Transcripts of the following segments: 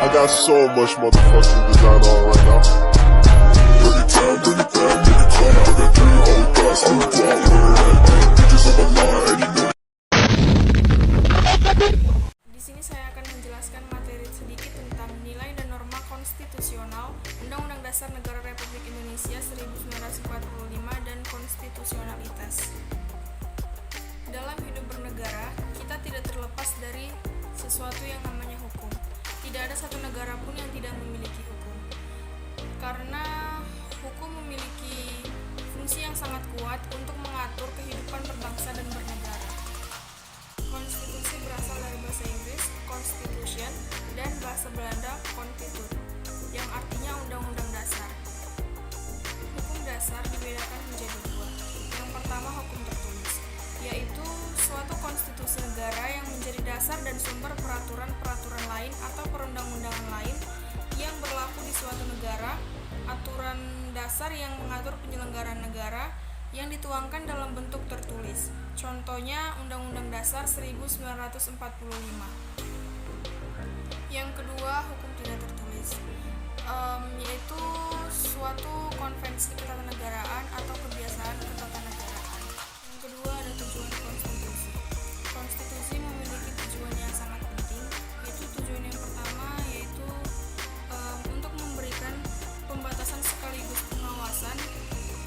I got so much motherfucking design on right now. Bring it down, bring it down, make it clap, bring it down, hold fast, hold down, bring it down, bitches on the line, and you know. Di sini saya akan menjelaskan materi sedikit tentang nilai dan norma konstitusional Undang-Undang Dasar Negara Republik Indonesia 1945 dan konstitusionalitas. Dalam hidup bernegara, kita tidak terlepas dari sesuatu yang namanya hukum. Tidak ada satu negara pun yang tidak memiliki hukum. Karena hukum memiliki fungsi yang sangat kuat untuk mengatur kehidupan berbangsa dan bernegara. Konstitusi berasal dari bahasa Inggris, Constitution, dan bahasa Belanda, Kontitut, yang artinya undang-undang dasar. Hukum dasar dibedakan menjadi dua. Yang pertama, hukum tertulis, yaitu suatu konstitusi negara yang menjadi dasar dan sumber peraturan-peraturan lain atau perundang-undangan lain yang berlaku di suatu negara, aturan dasar yang mengatur penyelenggaraan negara yang dituangkan dalam bentuk tertulis. Contohnya Undang-Undang Dasar 1945. Yang kedua, hukum tidak tertulis, yaitu suatu konvensi ketatanegaraan atau kebiasaan ketatanegaraan. Yang kedua ada tujuan konstitusi. Konstitusi memiliki tujuan yang sangat penting, yaitu tujuan yang pertama yaitu untuk memberikan pembatasan sekaligus pengawasan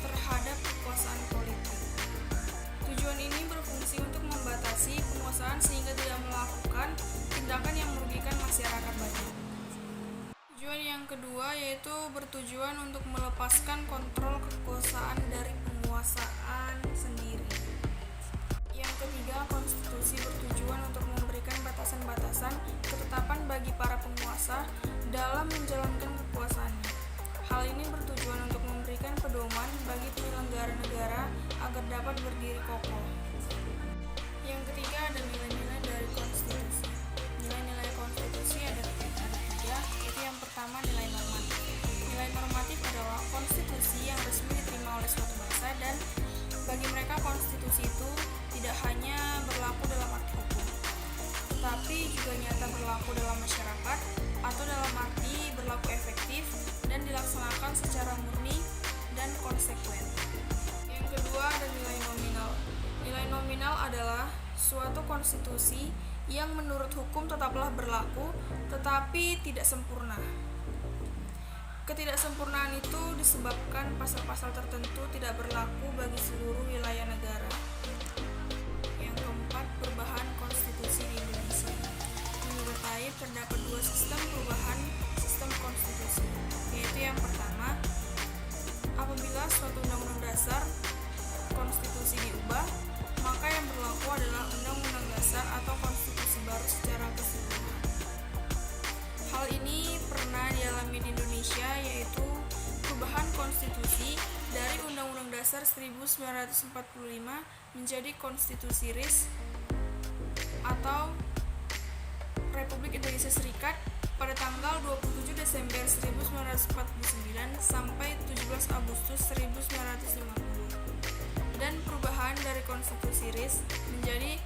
terhadap kekuasaan politik. Tujuan ini berfungsi untuk membatasi penguasaan sehingga tidak melakukan tindakan yang merugikan masyarakat banyak. Tujuan yang kedua yaitu bertujuan untuk melepaskan kontrol kekuasaan dari penguasaan sendiri. Yang ketiga, konstitusi bertujuan untuk memberikan batasan-batasan ketetapan bagi para penguasa dalam menjalankan kekuasaannya. Hal ini bertujuan untuk memberikan pedoman bagi penyelenggara negara agar dapat berdiri kokoh. Yang ketiga ada nilai-nilai dari konstitusi. Nilai-nilai konstitusi ada tiga, yaitu yang pertama nilai normatif. Nilai normatif adalah konstitusi yang resmi diterima oleh suatu bangsa dan bagi mereka konstitusi itu tidak hanya berlaku dalam arti hukum, tetapi juga nyata berlaku dalam masyarakat atau dalam arti berlaku efektif dan dilaksanakan secara murni dan konsekuen. Yang kedua ada nilai nominal. Nilai nominal adalah suatu konstitusi yang menurut hukum tetaplah berlaku tetapi tidak sempurna. Ketidaksempurnaan itu disebabkan pasal-pasal tertentu tidak berlaku bagi seluruh wilayah negara. Yang keempat, perubahan konstitusi di Indonesia. Menurut Taib terdapat dua sistem perubahan sistem konstitusi, yaitu yang pertama, apabila suatu undang-undang dasar konstitusi diubah, maka yang berlaku adalah undang-undang dasar atau konstitusi baru secara keseluruhan. Hal ini pernah dialami di Indonesia, yaitu perubahan konstitusi dari Undang-Undang Dasar 1945 menjadi Konstitusi RIS atau Republik Indonesia Serikat pada tanggal 27 Desember 1949 sampai 17 Agustus 1950. Dan perubahan dari Konstitusi RIS menjadi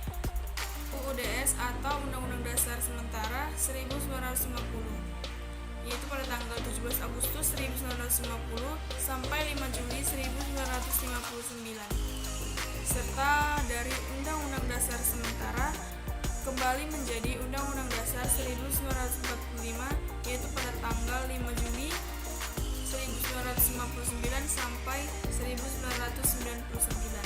UUDS atau Undang-Undang Dasar Sementara 1950, yaitu pada tanggal 17 Agustus 1950 sampai 5 Juli 1959. Serta dari Undang-Undang Dasar Sementara kembali menjadi Undang-Undang Dasar 1945, yaitu pada tanggal 5 Juli 1959 sampai 1999.